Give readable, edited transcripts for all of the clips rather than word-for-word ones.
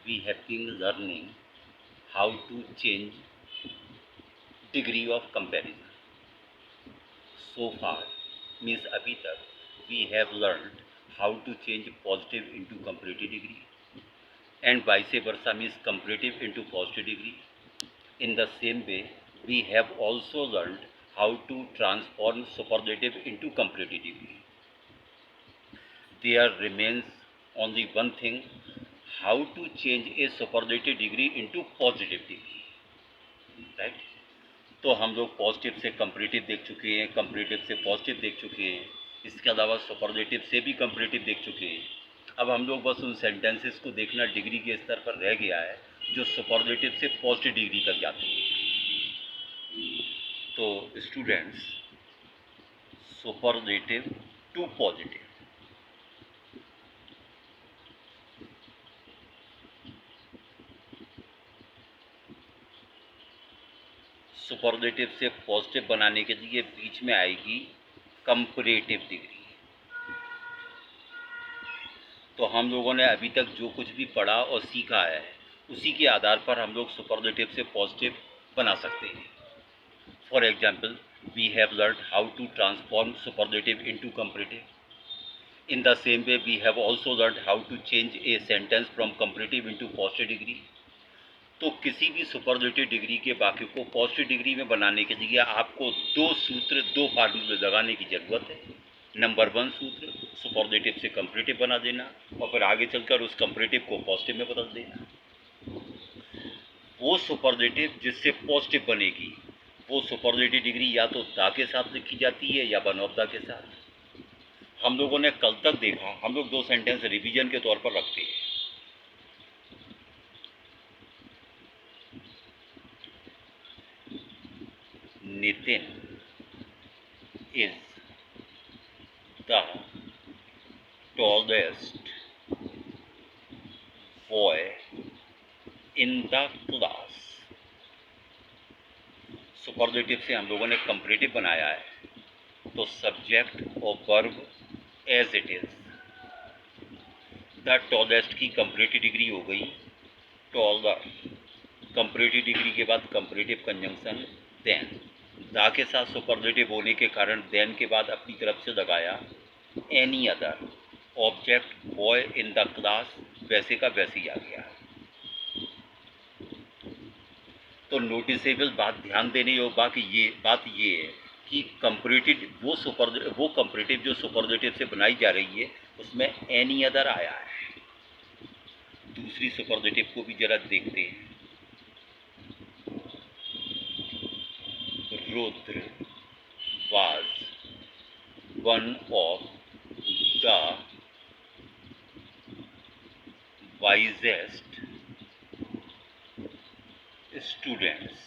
we have been learning how to change degree of comparison. So far, means अभी तक we have learned how to change positive into comparative degree and vice versa means comparative into positive degree. In the same way, we have also learned how to transform superlative into comparative degree. There remains only one thing, how to change a superlative degree into positive degree, right? तो हम लोग positive से comparative देख चुके हैं, comparative से positive देख चुके हैं, इसके अलावा सुपरलेटिव से भी कंपैरेटिव देख चुके हैं। अब हम लोग बस उन सेंटेंसेस को देखना डिग्री के स्तर पर रह गया है जो सुपरलेटिव से पॉजिटिव डिग्री तक जाते हैं। तो students, superlative to positive, superlative से पॉजिटिव बनाने के लिए बीच में आएगी कंपैरेटिव डिग्री। तो हम लोगों ने अभी तक जो कुछ भी पढ़ा और सीखा है उसी के आधार पर हम लोग सुपरलेटिव से पॉजिटिव बना सकते हैं। For example, we have learn how to transform superlative into comparative. In the same way, we have also learned how to change a sentence from comparative into positive degree. तो किसी भी superlative degree के वाक्य को positive degree में बनाने के लिए आपको दो सूत्र, दो फार्मूले लगाने की जरूरत है। नंबर 1 सूत्र, सुपरलेटिव से कंपैरेटिव बना देना और फिर आगे चलकर उस कंपैरेटिव को पॉजिटिव में बदल देना। वो सुपरलेटिव जिससे पॉजिटिव बनेगी वो सुपरलेटिव डिग्री या तो दा के साथ लिखी जाती है या वन ऑफ द के साथ। हम लोगों ने कल तक देखा, हम लोग दो सेंटेंस रिवीजन के तौर पर रखते हैं। Nitin is the tallest boy in the class. Superlative से हम लोगों ने कंपैरेटिव बनाया है, तो सब्जेक्ट और verb as it is. The tallest की कंपैरेटिव डिग्री हो गई टॉलर, कंपैरेटिव डिग्री के बाद कंपैरेटिव कंजंक्शन देन। द के साथ सुपरलेटिव होने के कारण देन के बाद अपनी तरफ से लगाया any other. Object boy in the class वैसे का वैसे ही आ गया। तो नोटिसेबल बात ध्यान देने योग्य बात ये है कि कंपैरेटिव वो कंपैरेटिव जो सुपरलेटिव से बनाई जा रही है उसमें एनी अदर आया है। दूसरी सुपरलेटिव को भी जरा देखते हैं। Rudra was one of the wisest students।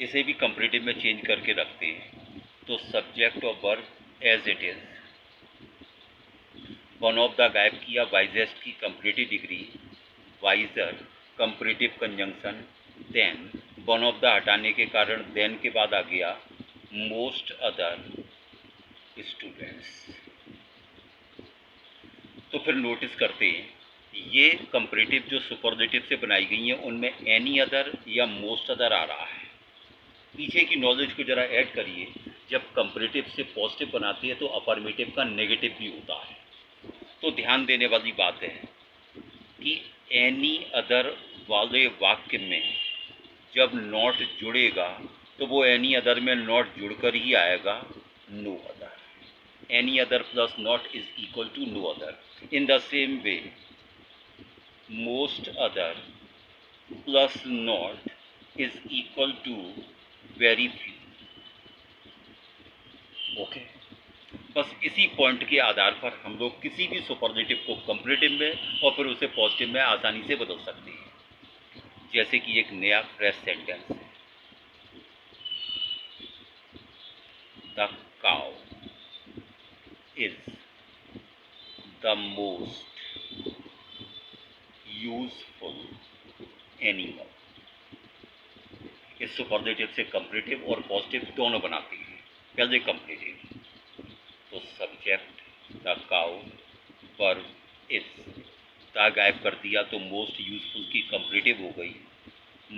इसे भी कंपैरेटिव में चेंज करके रखते हैं, तो सब्जेक्ट और verb as it is. One of the गायब किया वाइजेस्ट की comparative degree wiser, comparative conjunction than. One of the हटाने के कारण देन के बाद आ गया मोस्ट अदर स्टूडेंट्स। तो फिर नोटिस करते हैं ये कंपैरेटिव जो सुपरलेटिव से बनाई गई हैं उनमें एनी अदर या मोस्ट अदर आ रहा है। पीछे की नॉलेज को जरा ऐड करिए, जब कंपैरेटिव से पॉजिटिव बनाते हैं तो अफर्मेटिव का नेगेटिव भी होता है। तो ध्यान देने वाली बात है कि एनी अदर वाले वाक्य में जब नॉट जुड़ेगा तो वो एनी अदर में नॉट जुड़कर ही आएगा no other. Any other plus not is equal to no other. In the same way most other plus not is equal to very few. Okay, बस इसी पॉइंट के आधार पर हम लोग किसी भी सुपरलेटिव को कंपैरेटिव में और फिर उसे पॉजिटिव में आसानी से बदल सकते हैं। जैसे कि एक नया फ्रेश सेंटेंस है, the cow is the most useful animal. इस सुपरलेटिव से कंपैरेटिव और पॉजिटिव दोनों बनाते हैं। पहले कंपैरेटिव, तो subject the cow, verb is the गायब कर दिया तो मोस्ट यूजफुल की कंपैरेटिव हो गई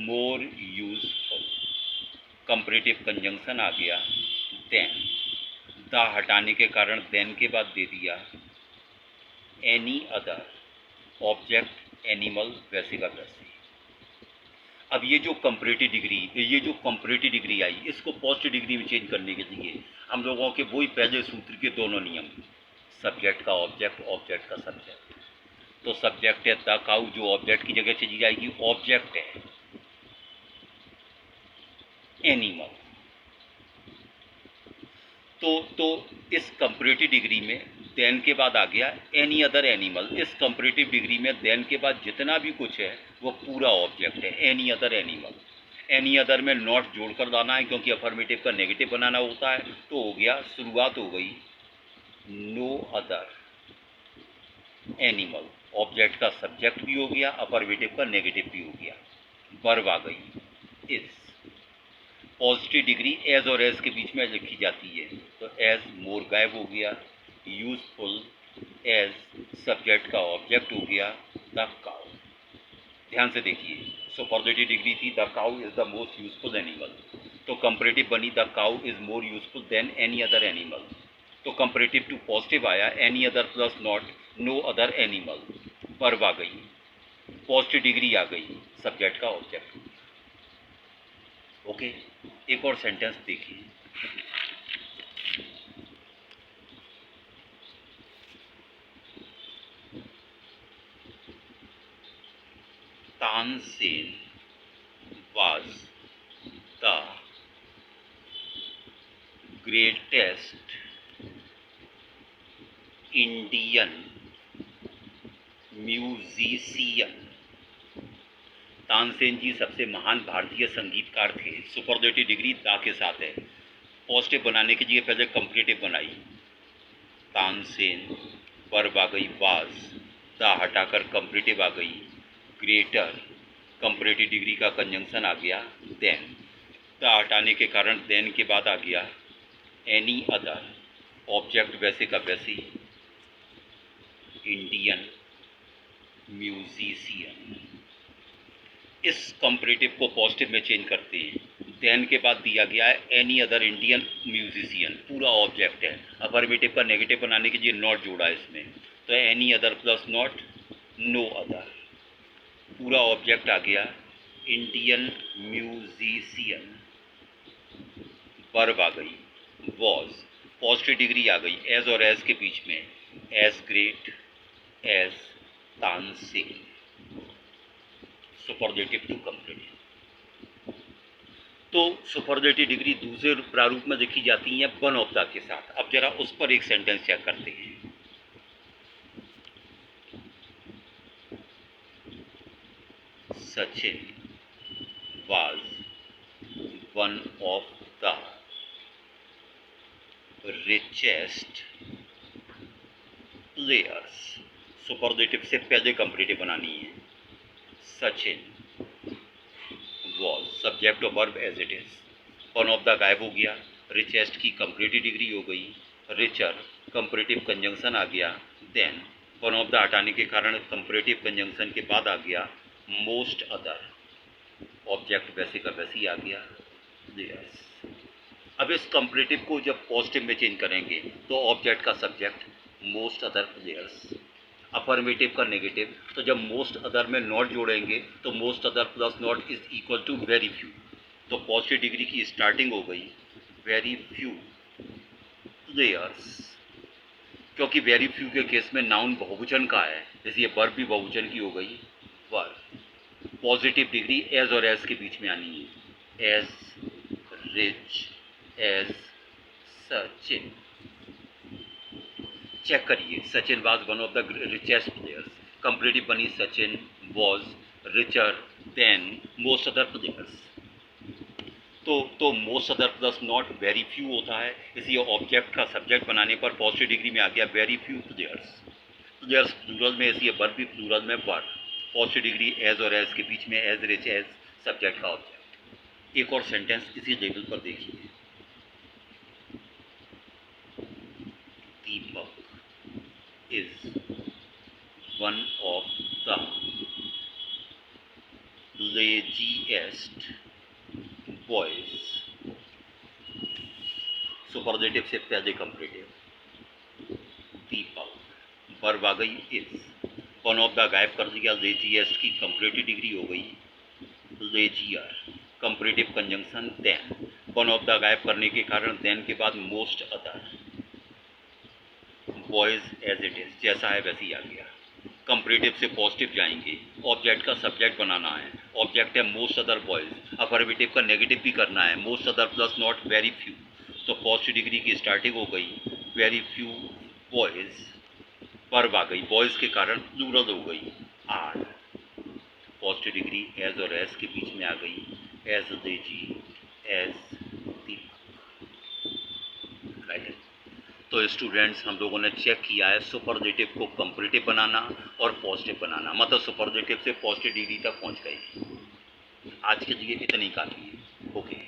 मोर यूजफुल, कंपैरेटिव कंजंक्शन आ गया देन, द हटाने के कारण देन के बाद दे दिया एनी अदर ऑब्जेक्ट एनिमल वैसे का वैसे। अब ये जो कंपैरेटिव डिग्री आई, इसको पॉजिटिव डिग्री में चेंज करने के लिए हम लोगों के वही पहले सूत्र के दोनों नियम, सब्जेक्ट का ऑब्जेक्ट, ऑब्जेक्ट का सब्जेक्ट। तो सब्जेक्ट है द काऊ, जो ऑब्जेक्ट की जगह चली जाएगी, ऑब्जेक्ट है एनिमल। तो इस कंपैरेटिव डिग्री में देन के बाद आ गया एनी अदर एनिमल। इस कंपैरेटिव डिग्री में देन के बाद जितना भी कुछ है वो पूरा ऑब्जेक्ट है, any other animal. Any other में नॉट जोड़कर लाना है क्योंकि अफर्मेटिव का नेगेटिव बनाना होता है। तो हो गया, शुरुआत हो गई नो अदर एनिमल, ऑब्जेक्ट का सब्जेक्ट भी हो गया, अफर्मेटिव का नेगेटिव भी हो गया, वर्ब आ गई इज। पॉजिटिव डिग्री एज और एज के बीच में लिखी जाती है, तो एज मोर गायब हो गया, यूजफुल एज सब्जेक्ट का ऑब्जेक्ट हो गया द काउ। ध्यान से देखिए, सुपरलेटिव डिग्री थी the cow is the most useful animal, तो कंपैरेटिव बनी the cow is more useful than any other animal. तो कंपैरेटिव टू पॉजिटिव आया any other plus not no other animal, verb आ गई, पॉजिटिव डिग्री आ गई, subject का object. Okay, एक और सेंटेंस देखिए। Tansen was the greatest Indian musician। Tansen जी सबसे महान भारतीय संगीतकार थे। सुपरलेटिव डिग्री दा के साथ है, पॉजिटिव बनाने की जगह पहले कंपैरेटिव बनाई, तानसेन, वर्ब आ गई वाज, दा हटाकर कंपैरेटिव आ गई ग्रेटर, कंपैरेटिव डिग्री का कंजंक्शन आ गया देन, द हटाने के कारण देन के बाद आ गया एनी अदर, ऑब्जेक्ट वैसे का वैसे, इंडियन म्यूजिशियन। इस कंपैरेटिव को पॉजिटिव में चेंज करते हैं, देन के बाद दिया गया है एनी अदर इंडियन म्यूजिशियन, पूरा ऑब्जेक्ट है, अफर्मेटिव का नेगेटिव बनाने के लिए नॉट जोड़ा है इसमें, तो any other plus not no other, पूरा ऑब्जेक्ट आ गया इंडियन म्यूजिशियन, वर्ब आ गई वॉज, पॉजिटिव डिग्री आ गई एज और एज के बीच में, as great as Tansen, superlative to comparative. तो सुपरलेटिव डिग्री दूसरे प्रारूप में लिखी जाती है वन ऑफ द के साथ। अब जरा उस पर एक सेंटेंस चेक करते हैं। Sachin was one of the richest players। Superlative से पहले कंपैरेटिव बनानी है, सचिन was, सब्जेक्ट और verb as it is, one of the गायब हो गया, रिचेस्ट की कंपैरेटिव डिग्री हो गई, रिचर कंपैरेटिव कंजंक्शन आ गया देन, वन ऑफ द हटाने के कारण कंपैरेटिव कंजंक्शन के बाद आ गया मोस्ट अदर, ऑब्जेक्ट वैसे का वैसे ही आ गया देयर्स। अब इस कंपैरेटिव को जब पॉजिटिव में चेंज करेंगे तो ऑब्जेक्ट का subject most other players, affirmative का नेगेटिव, तो जब मोस्ट अदर में नॉट जोड़ेंगे तो most other plus not is equal to very few, तो पॉजिटिव डिग्री की स्टार्टिंग हो गई वेरी फ्यू प्लेयर्स, क्योंकि वेरी फ्यू के केस में नाउन बहुवचन का है, इसलिए वर्ब भी बहुवचन की हो गई वर्ब। पॉजिटिव डिग्री एज और एज के बीच में आनी है, as rich as Sachin. Check करिए, Sachin was one of the richest players, comparative बनी Sachin was richer than most other players. तो most other plus not very few होता है, इसलिए ऑब्जेक्ट का सब्जेक्ट बनाने पर पॉजिटिव डिग्री में आ गया very few players. Players plural में, इसलिए वर्ब भी प्लूरल में वर्ब, पॉजिटिव डिग्री एज और एज के बीच में, एज रिच एज सब्जेक्ट का ऑब्जेक्ट। एक और सेंटेंस इसी लेवल पर देखिए। Deepak is one of the laziest boys, superlative से पहले कंपैरेटिव. दीपक, वर्ब आ गई इज, वन ऑफ द गायब कर दिया, लेजीएस्ट की कंपैरेटिव डिग्री हो गई lazier, comparative conjunction than, one of the गायब करने के कारण देन के बाद most other, boys as it is, जैसा है वैसे ही आ गया. कंपैरेटिव से पॉजिटिव जाएंगे, ऑब्जेक्ट का सब्जेक्ट बनाना है, ऑब्जेक्ट है मोस्ट अदर बॉयज, अफर्मेटिव का नेगेटिव भी करना है, most other plus not very few, तो पॉजिटिव डिग्री की स्टार्टिंग हो गई वेरी फ्यू बॉयज, वर्ब आ गई, बॉयज के कारण प्लूरल हो गई आर, पॉजिटिव डिग्री एज और एस के बीच में आ गई, एज लेजी एज दीपक. राइट. तो स्टूडेंट्स, हम लोगों ने चेक किया है सुपरलेटिव को कंपैरेटिव बनाना और पॉजिटिव बनाना, मतलब सुपरलेटिव से पॉजिटिव डिग्री तक पहुंच गए. आज के लिए इतनी काफ़ी है. ओके.